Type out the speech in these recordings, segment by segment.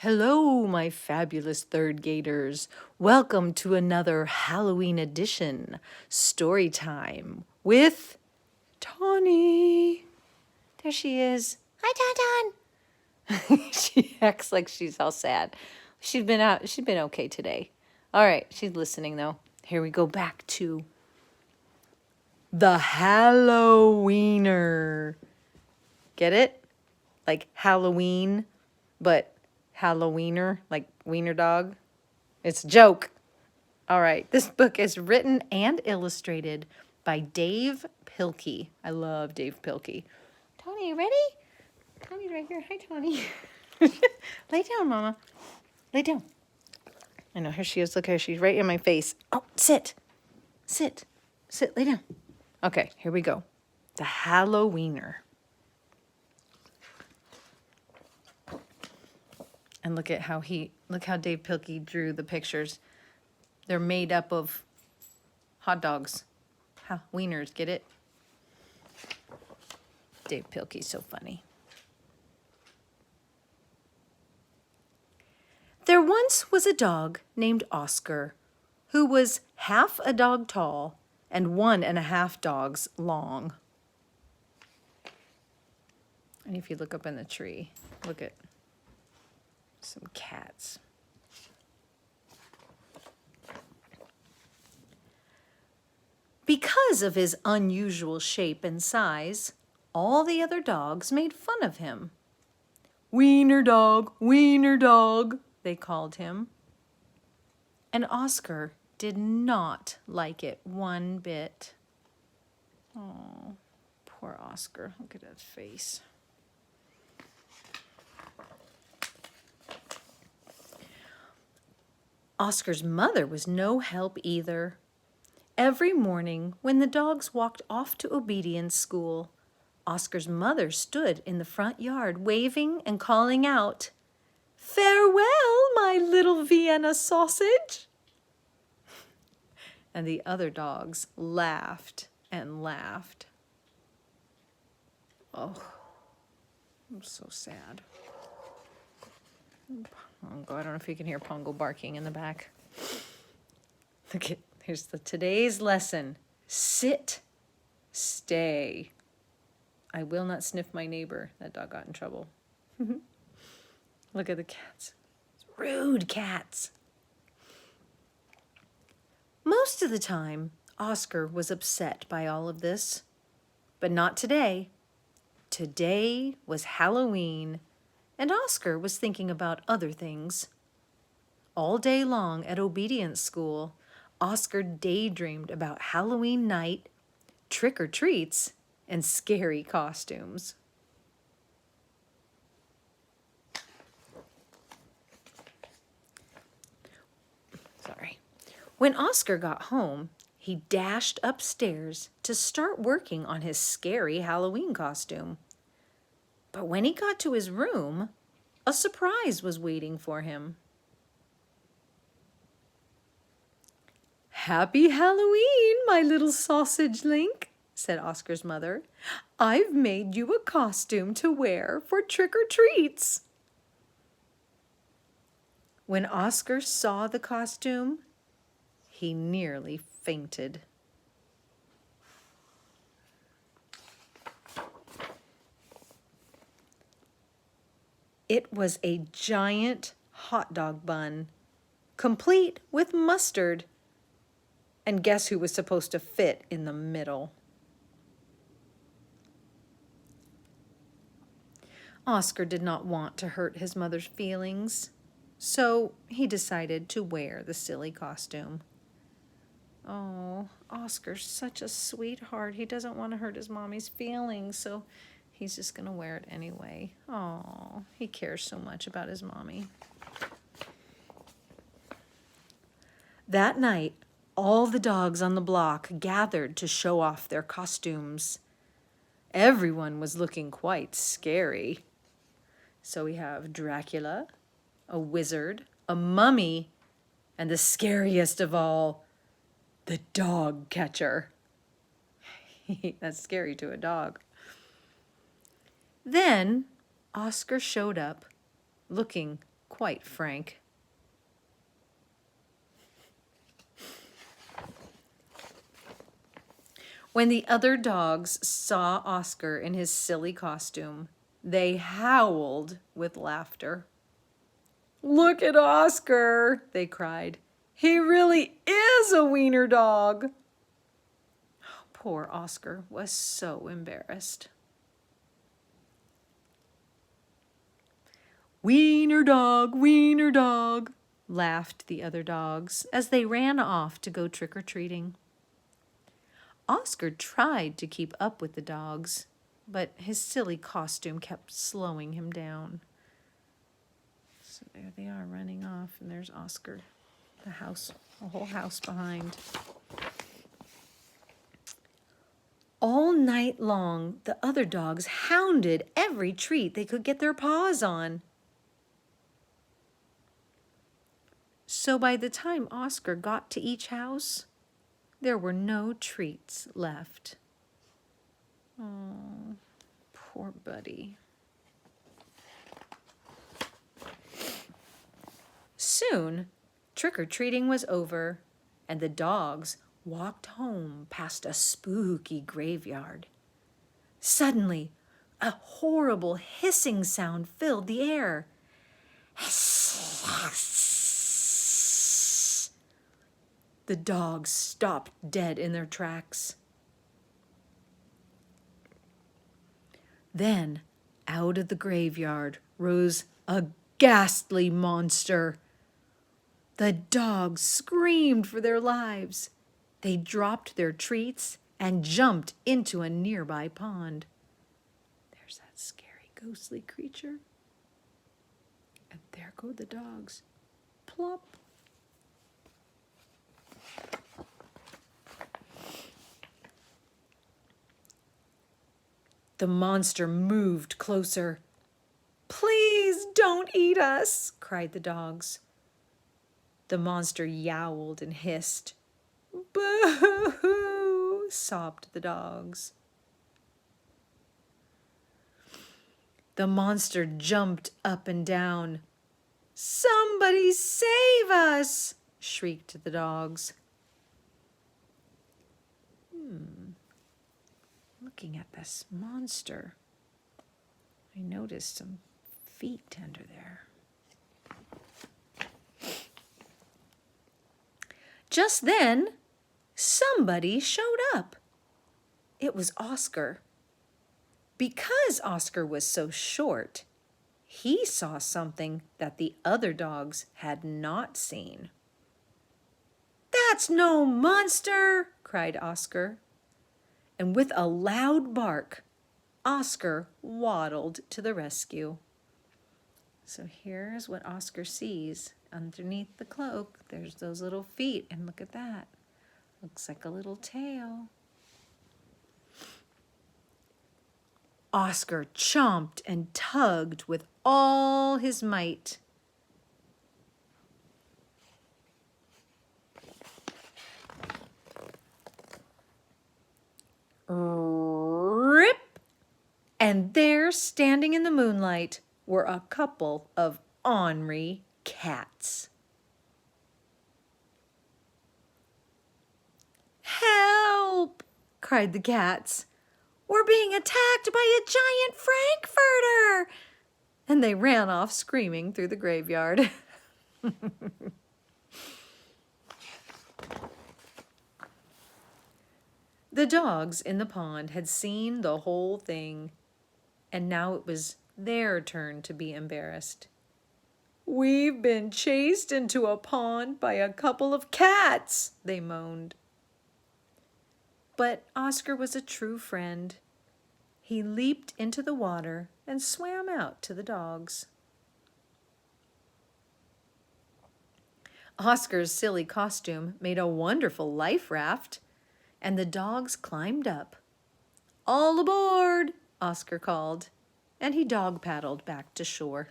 Hello, my fabulous third graders. Welcome to another Halloween edition, story time with Tawny. There she is. Hi, Tauntaun. She acts like she's all sad. She's been okay today. All right, she's listening though. Here we go back to the Hallo-Weiner. Get it? Like Halloween, but Hallo-Weiner, like wiener dog. It's a joke. All right. This book is written and illustrated by Dav Pilkey. I love Dav Pilkey. Tony, you ready? Tony's right here. Hi, Tony. Lay down, Mama. Lay down. I know. Here she is. Look at her. She's right in my face. Oh, sit. Sit. Sit. Lay down. Okay. Here we go. The Hallo-Weiner. And look how Dave Pilkey drew the pictures. They're made up of hot dogs. Wieners, get it? Dave Pilkey's so funny. There once was a dog named Oscar, who was half a dog tall and 1.5 dogs long. And if you look up in the tree, look at some cats. Because of his unusual shape and size, all the other dogs made fun of him. Wiener dog, they called him. And Oscar did not like it one bit. Oh, poor Oscar. Look at that face. Oscar's mother was no help either. Every morning, when the dogs walked off to obedience school, Oscar's mother stood in the front yard waving and calling out, "Farewell, my little Vienna sausage!" And the other dogs laughed and laughed. Oh, I'm so sad. Pongo, I don't know if you can hear Pongo barking in the back. Look at, here's today's lesson. Sit, stay. I will not sniff my neighbor. That dog got in trouble. Look at the cats. Rude cats. Most of the time, Oscar was upset by all of this. But not today. Today was Halloween, and Oscar was thinking about other things. All day long at obedience school, Oscar daydreamed about Halloween night, trick-or-treats, and scary costumes. When Oscar got home, he dashed upstairs to start working on his scary Halloween costume. But when he got to his room, a surprise was waiting for him. "Happy Halloween, my little sausage link," said Oscar's mother. "I've made you a costume to wear for trick-or-treats." When Oscar saw the costume, he nearly fainted. It was a giant hot dog bun, complete with mustard. And guess who was supposed to fit in the middle? Oscar did not want to hurt his mother's feelings, so he decided to wear the silly costume. Oh, Oscar's such a sweetheart. He doesn't want to hurt his mommy's feelings, so he's just going to wear it anyway. Oh, he cares so much about his mommy. That night, all the dogs on the block gathered to show off their costumes. Everyone was looking quite scary. So we have Dracula, a wizard, a mummy, and the scariest of all, the dog catcher. That's scary to a dog. Then Oscar showed up looking quite frank. When the other dogs saw Oscar in his silly costume, they howled with laughter. "Look at Oscar," they cried. "He really is a wiener dog." Poor Oscar was so embarrassed. "Wiener dog," laughed the other dogs as they ran off to go trick-or-treating. Oscar tried to keep up with the dogs, but his silly costume kept slowing him down. So there they are running off, and there's Oscar, the whole house behind. All night long, the other dogs hounded every treat they could get their paws on. So by the time Oscar got to each house, there were no treats left. Oh, poor buddy. Soon, trick-or-treating was over, and the dogs walked home past a spooky graveyard. Suddenly, a horrible hissing sound filled the air. The dogs stopped dead in their tracks. Then, out of the graveyard rose a ghastly monster. The dogs screamed for their lives. They dropped their treats and jumped into a nearby pond. There's that scary, ghostly creature. And there go the dogs. Plop. The monster moved closer. "Please don't eat us," cried the dogs. The monster yowled and hissed. "Boo-hoo," sobbed the dogs. The monster jumped up and down. "Somebody save us," shrieked the dogs. Looking at this monster, I noticed some feet under there. Just then, somebody showed up. It was Oscar. Because Oscar was so short, he saw something that the other dogs had not seen. "That's no monster," cried Oscar. And with a loud bark, Oscar waddled to the rescue. So here's what Oscar sees underneath the cloak. There's those little feet, and look at that. Looks like a little tail. Oscar chomped and tugged with all his might. Rip! And there, standing in the moonlight, were a couple of ornery cats. "Help!" cried the cats. "We're being attacked by a giant frankfurter!" And they ran off screaming through the graveyard. The dogs in the pond had seen the whole thing, and now it was their turn to be embarrassed. "We've been chased into a pond by a couple of cats," they moaned. But Oscar was a true friend. He leaped into the water and swam out to the dogs. Oscar's silly costume made a wonderful life raft, and the dogs climbed up. "All aboard," Oscar called, and he dog paddled back to shore.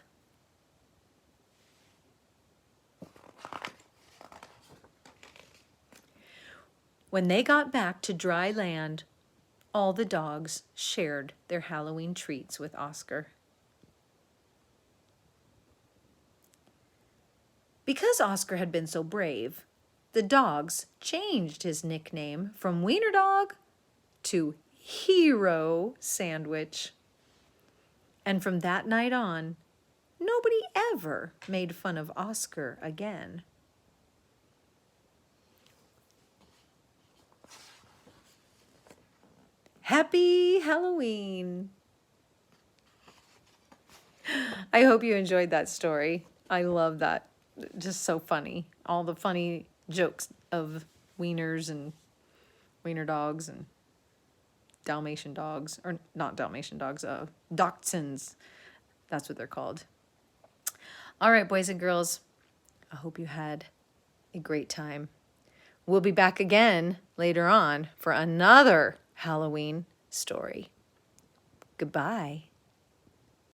When they got back to dry land, all the dogs shared their Halloween treats with Oscar. Because Oscar had been so brave, the dogs changed his nickname from Wiener Dog to Hero Sandwich. And from that night on, nobody ever made fun of Oscar again. Happy Halloween! I hope you enjoyed that story. I love that. Just so funny. All the funny jokes of wieners and wiener dogs and Dalmatian dogs, or not Dalmatian dogs, Dachshunds. That's what they're called. All right, boys and girls, I hope you had a great time. We'll be back again later on for another Halloween story. Goodbye.